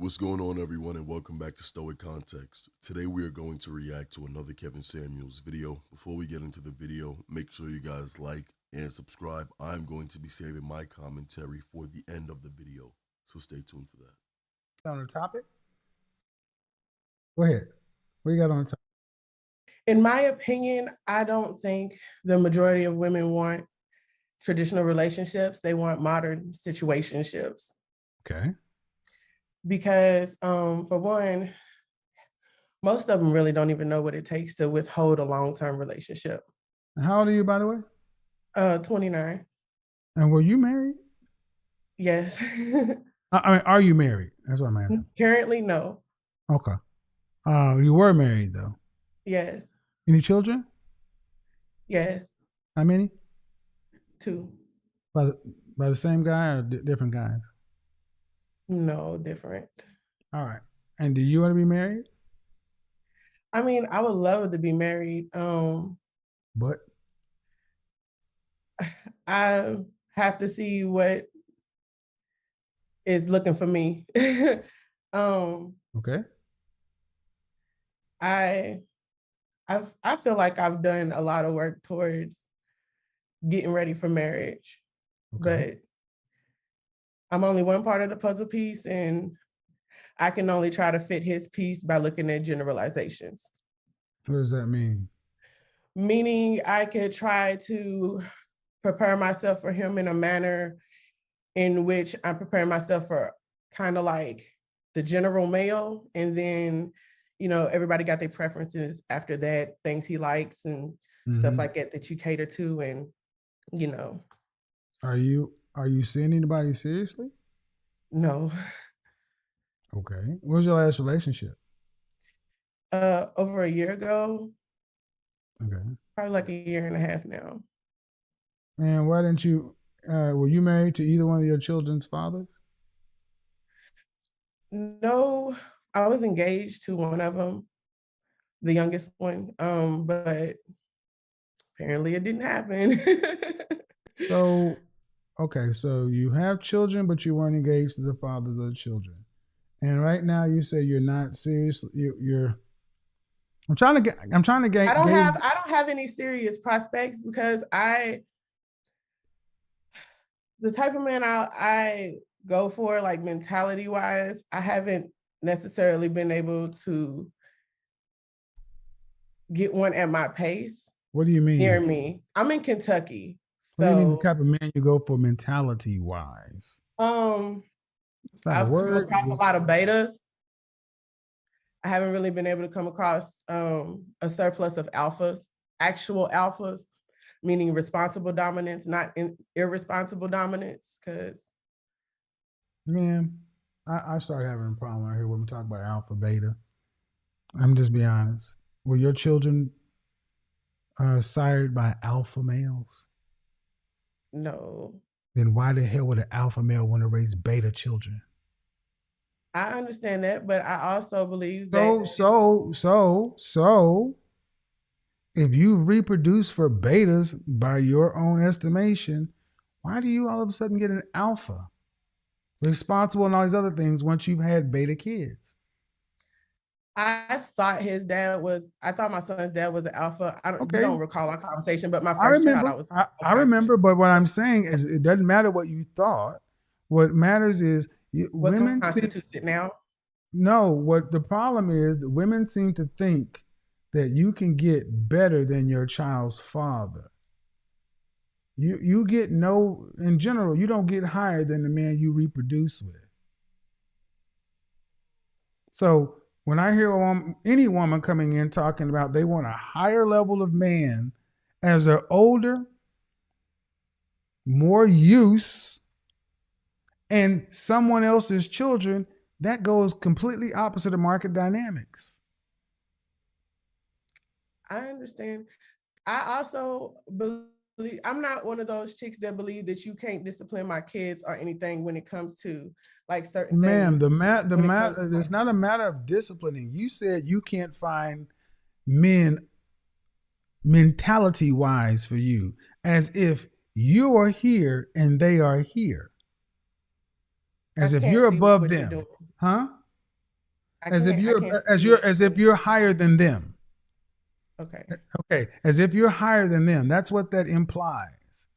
What's going on, everyone, and welcome back to Stoic Context. Today, we are going to react to another Kevin Samuels video. Before we get into the video, make sure you guys like and subscribe. I'm going to be saving my commentary for the end of the video, so stay tuned for that. On the topic? Go ahead. What you got on the topic? In my opinion, I don't think the majority of women want traditional relationships. They want modern situationships. Okay. Because for one, most of them really don't even know what it takes to withhold a long-term relationship. How old are you, by the way? 29. And were you married? Yes. I mean, are you married? That's what I'm asking. Currently, no. Okay. You were married, though? Yes. Any children? Yes. How many? 2. By the same guy or different guys? No, different. All right. And do you want to be married? I mean, I would love to be married. But? I have to see what is looking for me. Okay. I feel like I've done a lot of work towards getting ready for marriage, but I'm only one part of the puzzle piece, and I can only try to fit his piece by looking at generalizations. What does that mean? Meaning I could try to prepare myself for him in a manner in which I'm preparing myself for kind of like the general male, and then everybody got their preferences after that, things he likes and stuff like that you cater to. And Are you seeing anybody seriously? No. Okay. What was your last relationship? Over a year ago. Okay. Probably like a year and a half now. And why didn't you were you married to either one of your children's fathers? No, I was engaged to one of them, the youngest one, but apparently it didn't happen. So, okay, so you have children, but you weren't engaged to the fathers of the children. And right now you say you're not serious. You're. I'm trying to get. I don't have any serious prospects because the type of man I go for, like mentality wise, I haven't necessarily been able to get one at my pace. What do you mean? Near me. I'm in Kentucky. What do you mean the type of man you go for mentality wise? It's not I've come across a lot of betas. I haven't really been able to come across a surplus of alphas, actual alphas, meaning responsible dominance, not irresponsible dominance. Because, man, I started having a problem out here when we talk about alpha, beta. I'm just being honest. Were your children sired by alpha males? No. Then why the hell would an alpha male want to raise beta children? I understand that, but I also believe that. So, if you reproduce for betas by your own estimation, why do you all of a sudden get an alpha? Responsible and all these other things once you've had beta kids. I thought my son's dad was an alpha. You don't recall our conversation, but my first child, I remember, but what I'm saying is it doesn't matter what you thought. What matters is women constitutes it now? No, what the problem is, the women seem to think that you can get better than your child's father. You get in general, you don't get higher than the man you reproduce with. So when I hear any woman coming in talking about they want a higher level of man as they're older, more use, and someone else's children, that goes completely opposite of market dynamics. I understand. I also believe, I'm not one of those chicks that believe that you can't discipline my kids or anything when it comes to like certain things. Ma'am, it's not a matter of disciplining. You said you can't find men mentality wise for you, as if you are here and they are here. As if you're above them. Huh? I As if can't. I you're can't as see you're what as you're if you're higher than them. okay. Okay, as if you're higher than them. That's what that implies.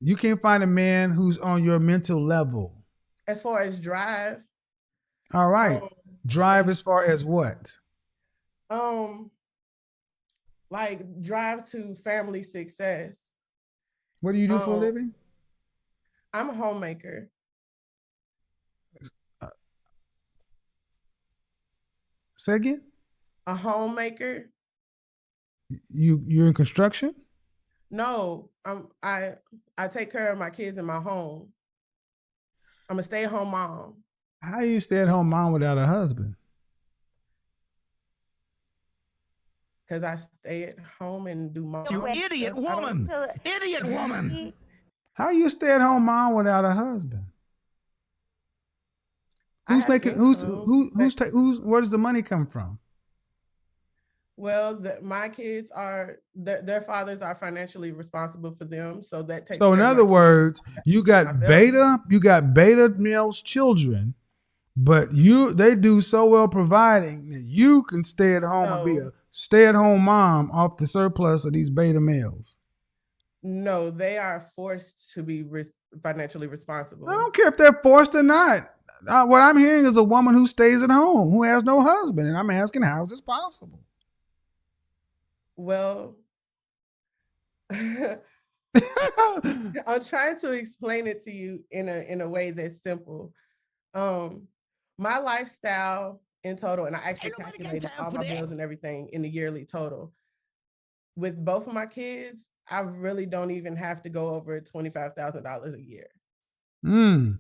You can't find a man who's on your mental level. As far as drive, All right. um, Drive as far as what? um, like drive to family success. What do you do for a Um, living? I'm a homemaker, Uh, Say again? a homemaker. You're in construction? No, I take care of my kids in my home. I'm a stay-at-home mom How you stay at home mom without a husband? because I stay at home and do mom You idiot stuff. I don't. woman! Idiot woman! How you stay at home mom without a husband? I Who's have making income, but who's where does the money come from? well, my kids are their fathers are financially responsible for them, so that takes So in care of my other kids, words, my belly. you got beta males children, but they do so well providing that you can stay at home and be a No, stay at home mom off the surplus of these beta males. no, they are forced to be financially I responsible. don't care if they're forced or not. What I'm hearing is a woman who stays at home, who has no husband, and I'm asking how is this possible? Well, I'm trying to explain it to you in a way that's simple. Um, my lifestyle in total, and I actually Ain't nobody got calculated time all for my that. bills and everything in the yearly total. With both of my kids, I really don't even have to go over $25,000 a year. Hmm.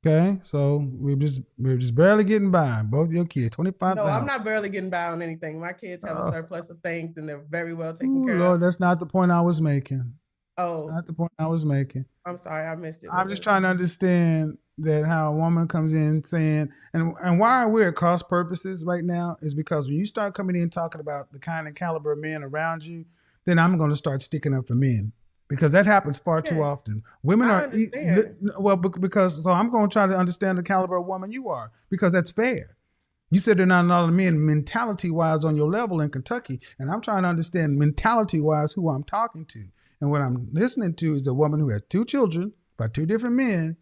Okay, so we're just barely getting by. Both your kids, 25,000. No, I'm not barely getting by on anything. My kids have a Oh, surplus of things and they're very well taken ooh, care of. Lord, that's not the point I was making. That's Oh, not the point I was making. I'm sorry, I missed it. I'm What just was trying to understand that how a woman comes in saying, and why we're at cross purposes right now is because when you start coming in talking about the kind of caliber of men around you, then I'm going to start sticking up for men because that happens far too Yeah, often. Women I are understand. well because so I'm going to try to understand the caliber of woman you are because that's fair. You said there are not a lot of men mentality wise on your level in Kentucky, and I'm trying to understand mentality wise who I'm talking to. And what I'm listening to is a woman who has two children by two different men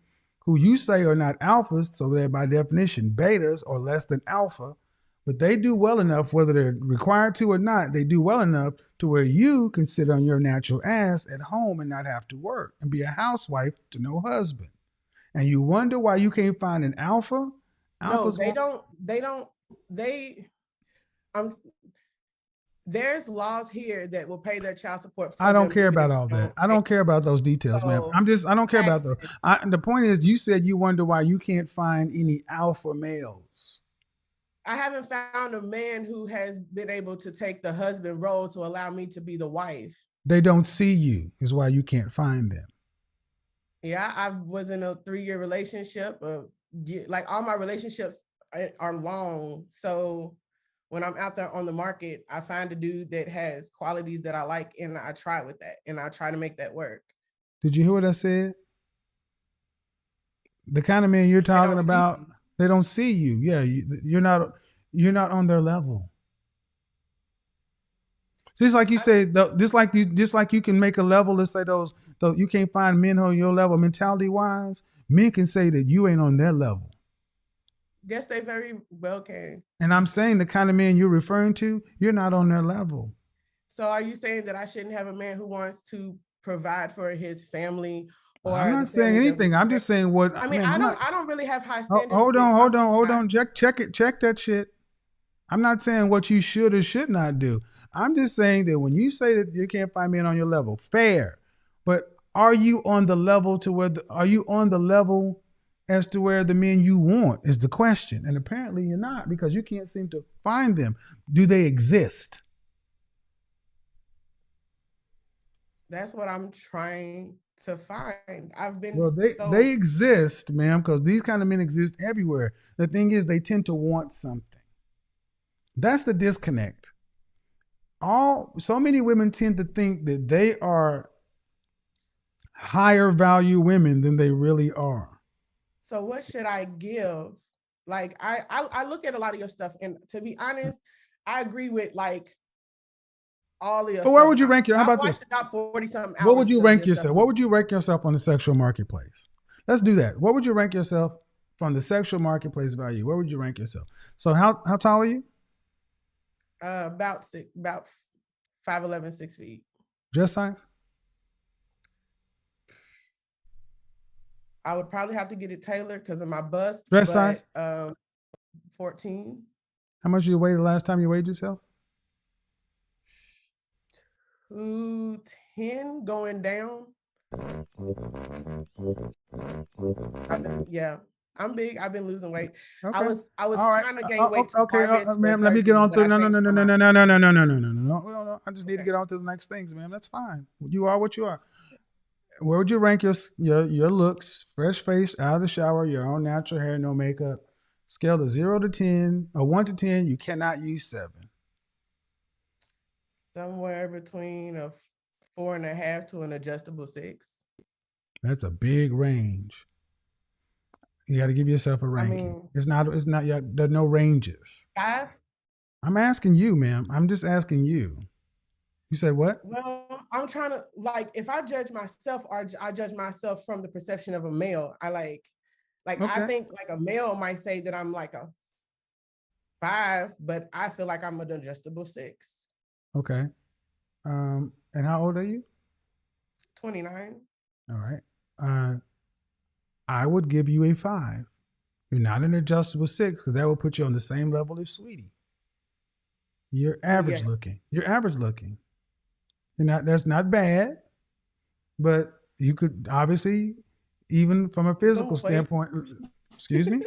who you say are not alphas, so they're by definition betas or less than alpha, but they do well enough, whether they're required to or not, they do well enough to where you can sit on your natural ass at home and not have to work and be a housewife to no husband. And you wonder why you can't find an alpha. No, Alphas they won't. don't. They don't. They. Um. There's laws here that will pay their child support I for don't them, care even if about all they that. don't I pay. don't care about those details, man. So I don't care about those. taxes. The point is, you said you wonder why you can't find any alpha males. I haven't found a man who has been able to take the husband role to allow me to be the wife. They don't see you, is why you can't find them. Yeah, I was in a 3-year relationship. Like all my relationships are long. So when I'm out there on the market, I find a dude that has qualities that I like and I try with that and I try to make that work. Did you hear what I said? The kind of men you're I talking don't see about, they don't see you. Yeah, you're not on their level. Just like you say, just like you can make a level. Let's say those you can't find men on your level mentality wise. Men can say that you ain't on their level. Yes, they very well can. And I'm saying the kind of men you're referring to, you're not on their level. So are you saying that I shouldn't have a man who wants to provide for his family I'm or the not saying families of his anything. I'm friends? just saying what I mean, man. I'm not. I don't really have high standards Hold when it on, comes hold to on, hold my on. Check it. Check that shit. I'm not saying what you should or should not do. I'm just saying that when you say that you can't find men on your level, fair. But are you on the level to where are you on the level as to where the men you want is the question? And apparently you're not because you can't seem to find them. Do they exist? That's what I'm trying to find. I've been Well, they so exist, ma'am, because these kind of men exist everywhere. The thing is, they tend to want something. That's the disconnect. So many women tend to think that they are higher value women than they really are. so what should I give? Like I look at a lot of your stuff, and to be honest, I agree with like all of your But where stuff. would you rank your? How I about this? watched about 40 something What would hours you of rank your stuff. yourself? What would you rank yourself on the sexual marketplace? Let's do that. What would you rank yourself from the sexual marketplace value? Where would you rank yourself? So how tall are you? About 5'11", 6 feet. Dress size? I would probably have to get it tailored because of my bust, Dress but size? 14. How much you weighed the last time you weighed yourself? 210 going down. Yeah, I'm big. I've been losing weight. Okay. I was All right. trying to gain weight to Okay, garments for ma'am. Let me get surgery, on but through. I No, no, changed no, no, my no, mind. no, no, no, no, no, no, no, no. Well, I just need to Okay. get on to the next things, ma'am. That's fine. You are what you are. Where would you rank your looks? Fresh face, out of the shower, your own natural hair, no makeup. Scale of 0 to 10, or 1 to 10. You cannot use 7. Somewhere between a 4.5 to an adjustable 6. That's a big range. You got to give yourself a I ranking. mean, It's not. There are no ranges. 5. I'm asking you, ma'am. I'm just asking you. You said what? Well, I'm trying to like if I judge myself or I judge myself from the perception of a male, I I Okay. think like a male might say that I'm like a 5, but I feel like I'm an adjustable 6. Okay. And how old are you? 29. All right. I would give you a 5. You're not an adjustable 6 because that would put you on the same level as Sweetie. You're average Yeah. looking. You're average looking. You're not. That's not bad, but you could obviously, even from a physical Some weight. standpoint. Excuse me.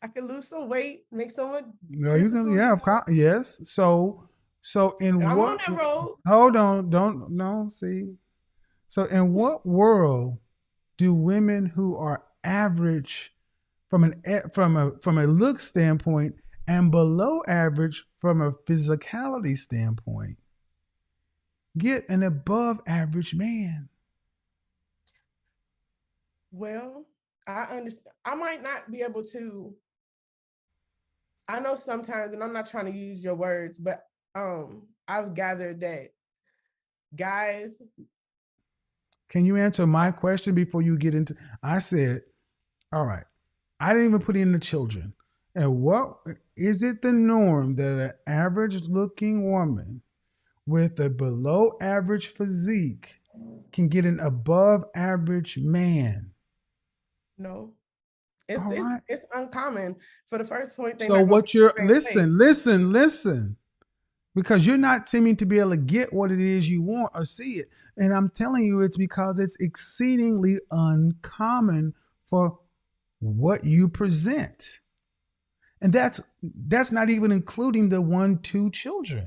I could lose some weight, make someone No, you can. physical, Yeah, of course. Yes. So in And I'm on what? that road. Hold on. Don't no. See. So in what world do women who are average from a look standpoint and below average from a physicality standpoint get an above average man? Well, I understand. I might not be able to. I know sometimes, and I'm not trying to use your words, but I've gathered that guys. Can you answer my question before you get into? I said, all right. I didn't even put in the children. And what is it the norm that an average looking woman with a below average physique can get an above average man? No, it's All it's right. it's uncommon. For the first point, they're So not going to what you're be the same way. listen, because you're not seeming to be able to get what it is you want or see it. And I'm telling you, it's because it's exceedingly uncommon for what you present. And that's not even including the 1-2 children.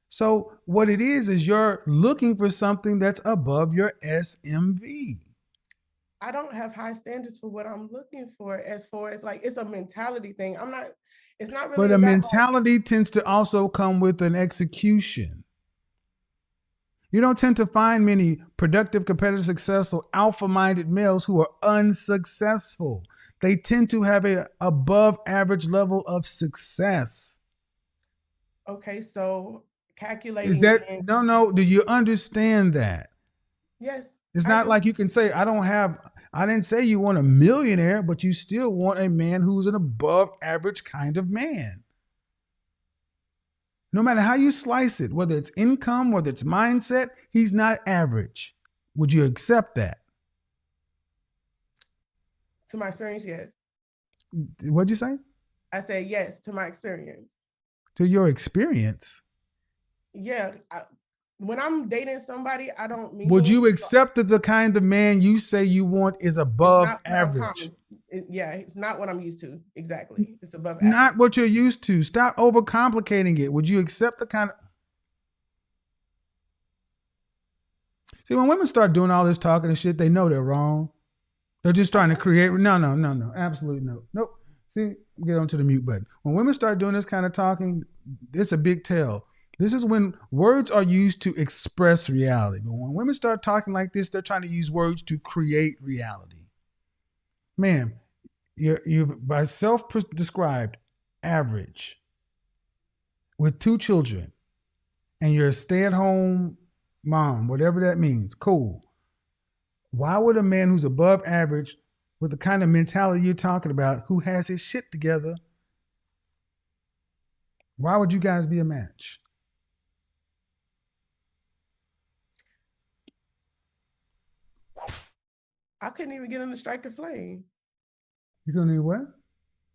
So what it is you're looking for something that's above your SMV. I don't have high standards for what I'm looking for as far as like it's a mentality thing. It's not really But a about like, mentality tends to also come with an execution. You don't tend to find many productive, competitive, successful, alpha-minded males who are unsuccessful. They tend to have a above average level of success. okay, so Is calculating that in, no? Do you understand that? yes, It's I not do. like you can say, I didn't say you want a millionaire, but you still want a man who's an above average kind of man. No matter how you slice it, whether it's income, whether it's mindset, he's not average. Would you accept that? To my experience, yes. What'd you say? I said yes to my experience. To your experience. Yeah, when I'm dating somebody, I don't Would mingle. you So accept that the kind of man you say you want is it's above not what I'm average? common. Yeah, it's not what I'm used to. Exactly. It's above Not average. what you're used to. Stop overcomplicating it. Would you accept the kind of. See, when women start doing all this talking and shit, they know they're wrong. They're just trying to create. No. Absolutely no. Nope. See, get onto the mute button. When women start doing this kind of talking, it's a big tell. This is when words are used to express reality. But when women start talking like this, they're trying to use words to create reality. Ma'am, you've by self-described average with 2 children, and you're a stay-at-home mom, whatever that means. Cool. Why would a man who's above average, with the kind of mentality you're talking about, who has his shit together, why would you guys be a match? I couldn't even get on the Strike a Flame. You're gonna need what?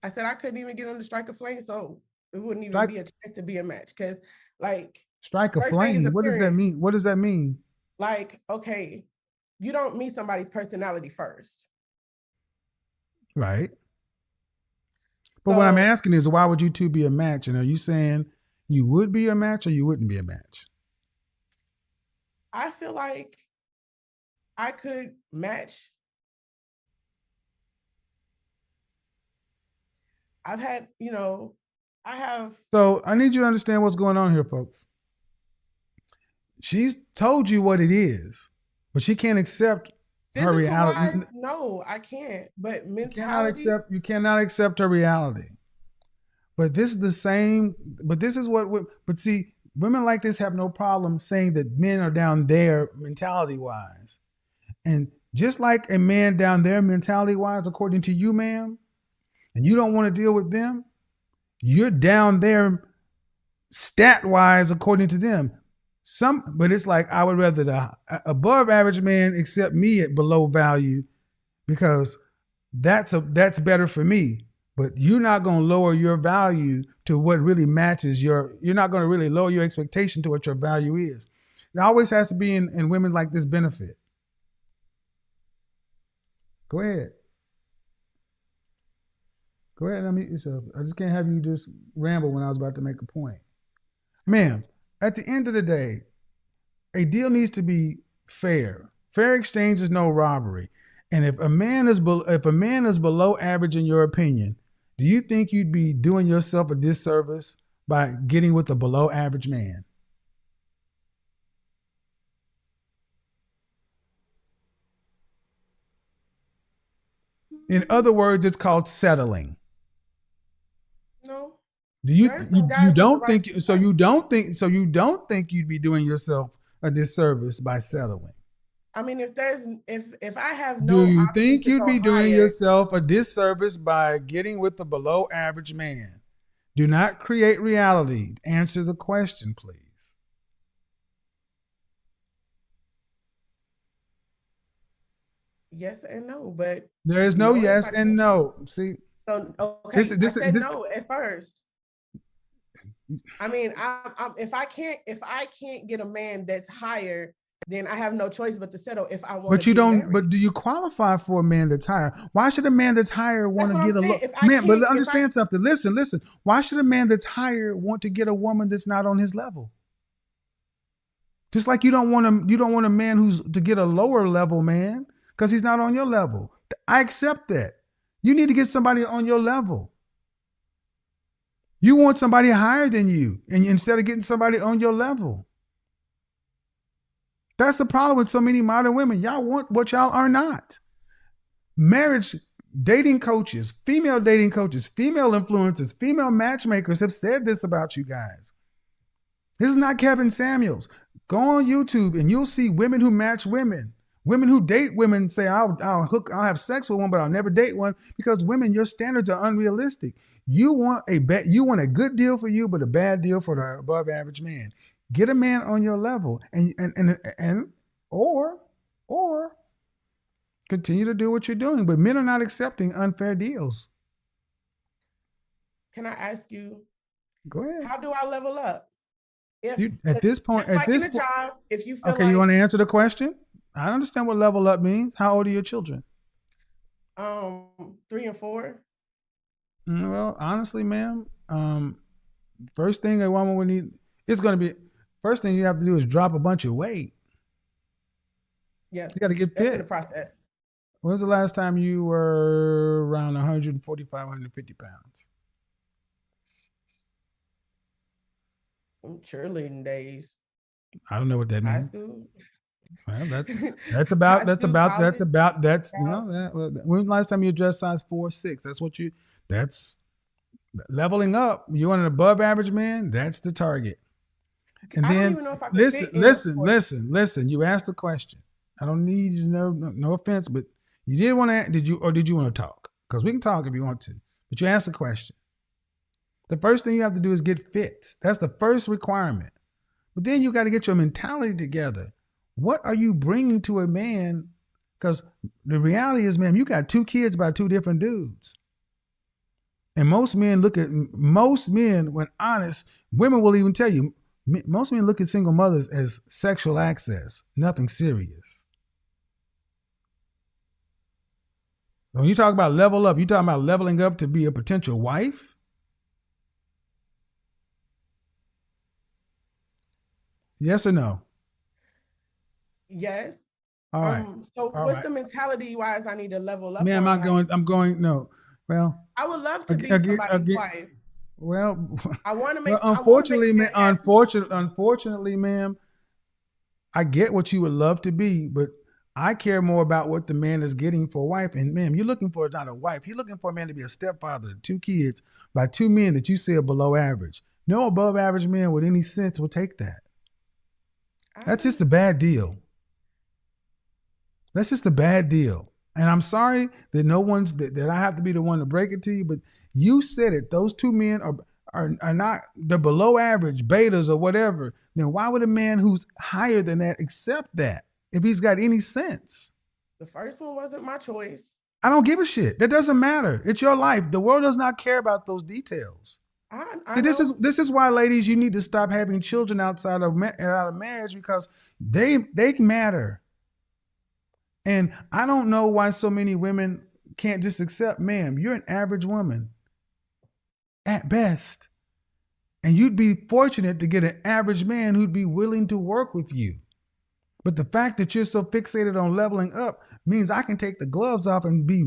I said I couldn't even get on the Strike a Flame, so it wouldn't even be a chance to be a match. Because, like, strike a flame. What does that mean? What does that mean? Like, okay, you don't meet somebody's personality first. Right. But what I'm asking is, why would you two be a match? And are you saying you would be a match or you wouldn't be a match? I feel like I could match. I've had, I have. So I need you to understand what's going on here, folks. She's told you what it is, but she can't accept her reality. No, I can't. But mentality. You cannot accept her reality. But this is the same. But this is what. But see, women like this have no problem saying that men are down there mentality wise, and just like a man down there mentality wise, according to you, ma'am, and you don't want to deal with them, you're down there stat wise according to them. But it's like I would rather the above average man accept me at below value because that's better for me. But you're not going to lower your value to what really matches you're not going to really lower your expectation to what your value is. It always has to be in women like this benefit. Go ahead. Go ahead and unmute yourself. I just can't have you just ramble when I was about to make a point. Ma'am, at the end of the day, a deal needs to be fair. Fair exchange is no robbery. And if a man is below average in your opinion, do you think you'd be doing yourself a disservice by getting with a below average man? In other words, it's called settling. No. Do you don't think you'd be doing yourself a disservice by settling? I mean, if I have no, do you think you'd be doing yourself a disservice by getting with the below average man? Do not create reality. Answer the question, please. Yes and no, but there is no yes and no. See, so okay, I said no at first. I mean, if I can't get a man that's higher, then I have no choice but to settle if I want. But you don't. Married. But do you qualify for a man that's higher? Why should a man that's higher want to get a low man? But understand something. Listen. Why should a man that's higher want to get a woman that's not on his level? Just like you don't want a man who's to get a lower level man because he's not on your level. I accept that. You need to get somebody on your level. You want somebody higher than you, and instead of getting somebody on your level. That's the problem with so many modern women. Y'all want what y'all are not. Marriage, dating coaches, female influencers, female matchmakers have said this about you guys. This is not Kevin Samuels. Go on YouTube and you'll see women who match women. Women who date women say, I'll have sex with one, but I'll never date one, because women, your standards are unrealistic. You want a good deal for you, but a bad deal for the above average man. Get a man on your level or continue to do what you're doing. But men are not accepting unfair deals. Can I ask you? Go ahead. How do I level up? If you feel okay, you want to answer the question? I understand what level up means. How old are your children? 3 and 4. Well, honestly, ma'am, first thing a woman would need is going to be, first thing you have to do is drop a bunch of weight. Yeah, you got to get fit. In the process. When was the last time you were around 145, 150 pounds? Cheerleading days. I don't know what that means. High school. Well, that's High that's school, about college, that's job. when was the last time you dressed size 4'6"? That's leveling up. You want an above average man? That's the target. And I don't then even know if I could fit in a listen. You asked the question. I don't need you to know. No offense, but you did want to. Did you want to talk? Because we can talk if you want to. But you asked the question. The first thing you have to do is get fit. That's the first requirement. But then you got to get your mentality together. What are you bringing to a man? Because the reality is, man, you got 2 kids by 2 different dudes. And most men, when honest, women will even tell you, most men look at single mothers as sexual access, nothing serious. When you talk about level up, you talking about leveling up to be a potential wife? Yes or no? Yes. All right. So All what's right. the mentality wise I need to level up Man, on? Like, I'm going, no. Well, I would love to be somebody's wife. well, I want to well, make I want to make a man happy. unfortunately, ma'am, I get what you would love to be, but I care more about what the man is getting for a wife. And ma'am, you're looking for not a wife. You're looking for a man to be a stepfather to 2 kids by 2 men that you say are below average. No above average man with any sense will take that. That's just a bad deal. That's just a bad deal. And I'm sorry that that I have to be the one to break it to you, but you said it. Those 2 men are not, they're below average, betas or whatever. Then why would a man who's higher than that accept that if he's got any sense? The first one wasn't my choice. I don't give a shit. That doesn't matter. It's your life. The world does not care about those details. I know. This is why, ladies, you need to stop having children outside of marriage, because they matter. And I don't know why so many women can't just accept, ma'am, you're an average woman at best. And you'd be fortunate to get an average man who'd be willing to work with you. But the fact that you're so fixated on leveling up means I can take the gloves off and be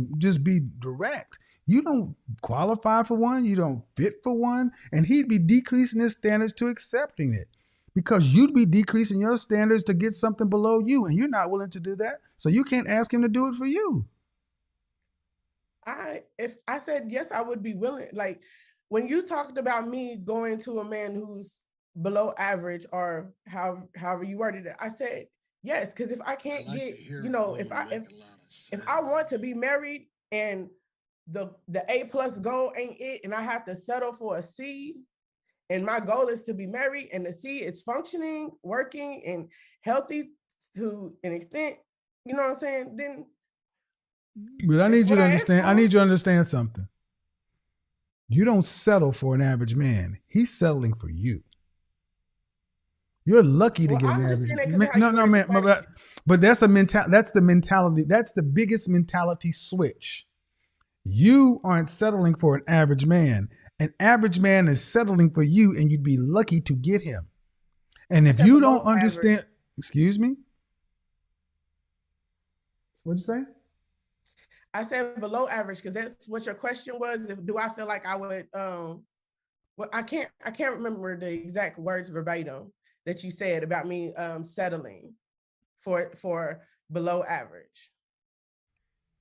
direct. You don't qualify for one, you don't fit for one, and he'd be decreasing his standards to accepting it, because you'd be decreasing your standards to get something below you, and you're not willing to do that. So you can't ask him to do it for you. If I said yes, I would be willing. Like, when you talked about me going to a man who's below average, or however you worded it, I said yes, because if I can't get, if I want to be married and the A+ goal ain't it, and I have to settle for a C, and my goal is to be married, and the C is functioning, working, and healthy to an extent, you know what I'm saying? Then But I need you to understand. I for. need you to understand something. You don't settle for an average man. He's settling for you. You're lucky to Well, get an I'm just average saying that because man. how you No, worded the man. question. But that's that's the mentality. That's the biggest mentality switch. You aren't settling for an average man. An average man is settling for you, and you'd be lucky to get him. And I if said you below don't understand, average. excuse me? What'd you say? I said below average because that's what your question was. Do I feel like I would well, I can't remember the exact words verbatim that you said about me settling for below average.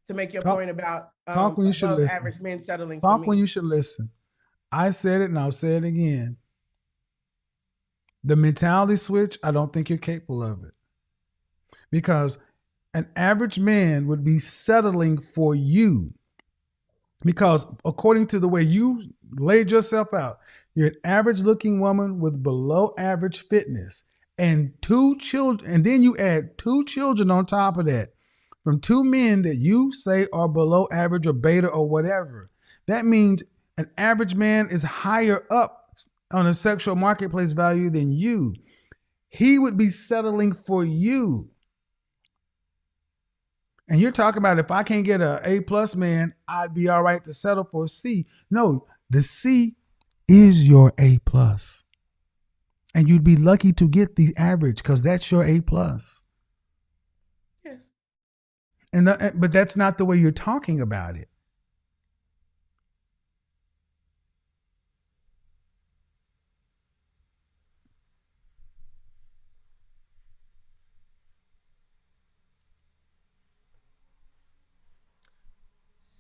To make your point about Talk when you should above listen. average men settling for Talk when me. you should listen. I said it and I'll say it again. The mentality switch, I don't think you're capable of it. Because an average man would be settling for you. Because according to the way you laid yourself out, you're an average looking woman with below average fitness and 2 children. And then you add 2 children on top of that from 2 men that you say are below average or beta or whatever. That means an average man is higher up on a sexual marketplace value than you. He would be settling for you. And you're talking about, if I can't get an A+ man, I'd be all right to settle for a C. No, the C is your A+. And you'd be lucky to get the average because that's your A+. Yes. But that's not the way you're talking about it.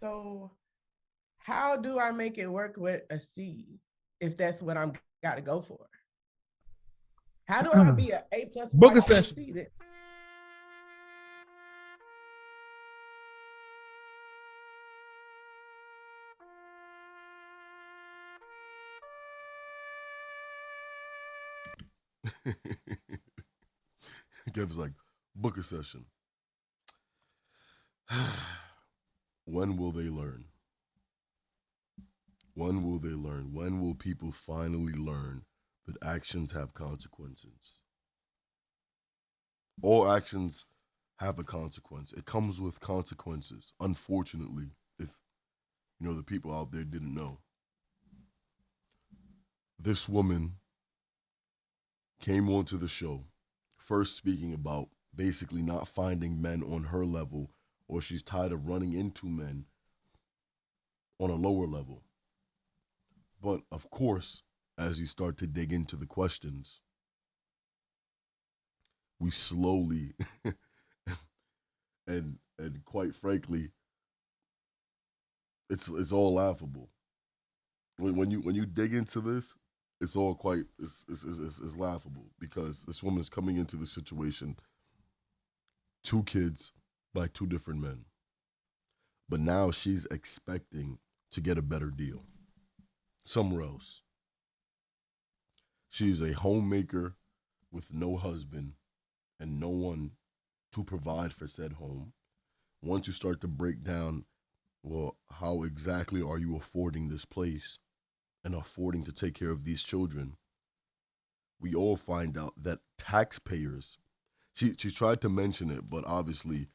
So how do I make it work with a C if that's what I'm got to go for? How do I be an A plus Book a wife session. C that Kev's like, book a session. When will they learn? When will they learn? When will people finally learn that actions have consequences? All actions have a consequence. It comes with consequences. Unfortunately, if the people out there didn't know. This woman came onto the show first speaking about basically not finding men on her level, or she's tired of running into men on a lower level. But of course, as you start to dig into the questions, we slowly and quite frankly, it's all laughable. When you dig into this, it's all quite it's laughable because this woman's coming into the situation, 2 kids by 2 different men, but now she's expecting to get a better deal somewhere else. She's a homemaker with no husband and no one to provide for said home. Once you start to break down, well, how exactly are you affording this place and affording to take care of these children? We all find out that taxpayers, she tried to mention it, but obviously,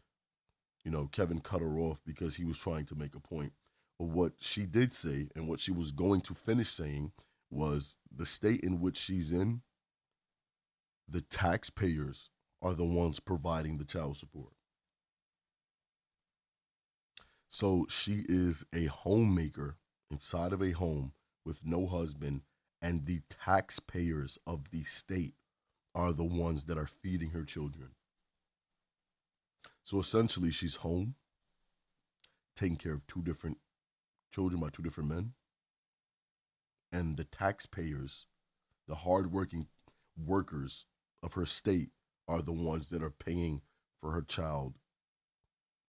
Kevin cut her off because he was trying to make a point. But what she did say and what she was going to finish saying was the state in which she's in, the taxpayers are the ones providing the child support. So she is a homemaker inside of a home with no husband, and the taxpayers of the state are the ones that are feeding her children. So essentially, she's home, taking care of 2 different children by 2 different men, and the taxpayers, the hardworking workers of her state, are the ones that are paying for her child,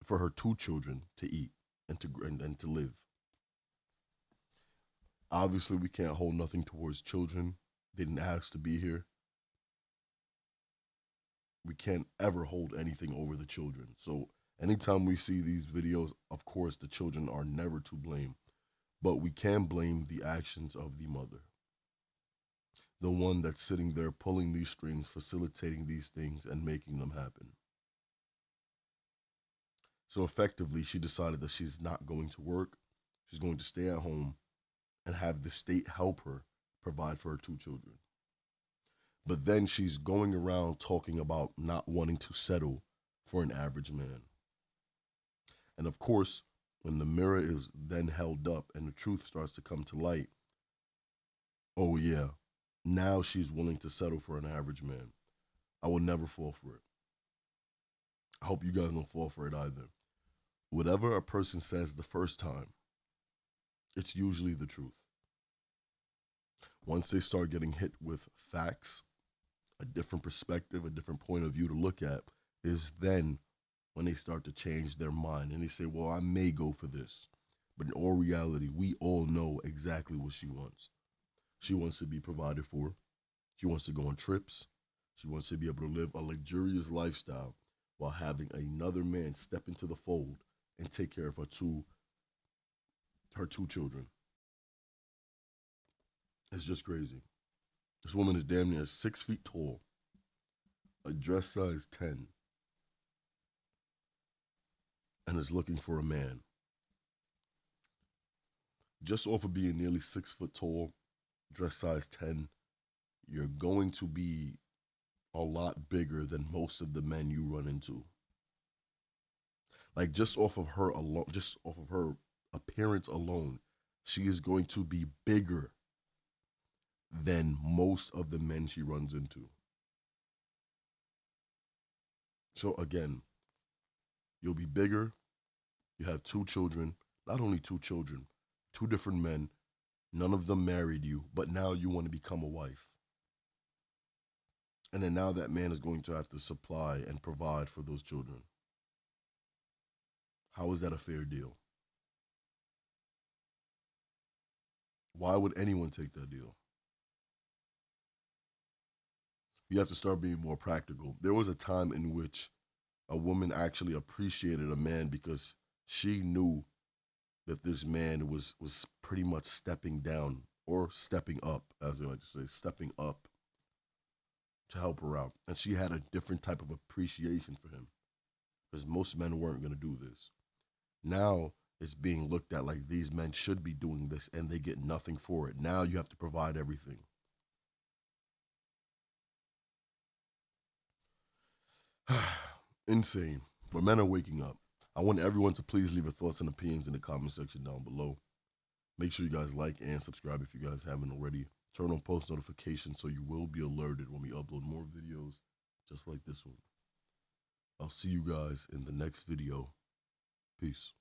for her 2 children to eat and to live. Obviously, we can't hold nothing towards children. They didn't ask to be here. We can't ever hold anything over the children. So anytime we see these videos, of course, the children are never to blame. But we can blame the actions of the mother, the one that's sitting there pulling these strings, facilitating these things, and making them happen. So effectively, she decided that she's not going to work. She's going to stay at home and have the state help her provide for her 2 children. But then she's going around talking about not wanting to settle for an average man. And of course, when the mirror is then held up and the truth starts to come to light, oh yeah, now she's willing to settle for an average man. I will never fall for it. I hope you guys don't fall for it either. Whatever a person says the first time, it's usually the truth. Once they start getting hit with facts, a different perspective, a different point of view to look at, is then when they start to change their mind and they say, well, I may go for this. But in all reality, we all know exactly what she wants. She wants to be provided for. She wants to go on trips. She wants to be able to live a luxurious lifestyle while having another man step into the fold and take care of her two children. It's just crazy. This woman is damn near 6 feet tall, a dress size 10, and is looking for a man. Just off of being nearly 6 foot tall, dress size 10, you're going to be a lot bigger than most of the men you run into. Like just off of her alone, just off of her appearance alone, she is going to be bigger than most of the men she runs into. So again, you'll be bigger, you have 2 children, not only 2 children, 2 different men, none of them married you, but now you want to become a wife. And then now that man is going to have to supply and provide for those children. How is that a fair deal? Why would anyone take that deal? You have to start being more practical. There was a time in which a woman actually appreciated a man because she knew that this man was pretty much stepping down or stepping up, as they like to say, stepping up to help her out. And she had a different type of appreciation for him because most men weren't going to do this. Now it's being looked at like these men should be doing this and they get nothing for it. Now you have to provide everything. Insane. But men are waking up. I want everyone to please leave your thoughts and opinions in the comment section down below. Make sure you guys like and subscribe if you guys haven't already. Turn on post notifications so you will be alerted when we upload more videos just like this one. I'll see you guys in the next video. Peace.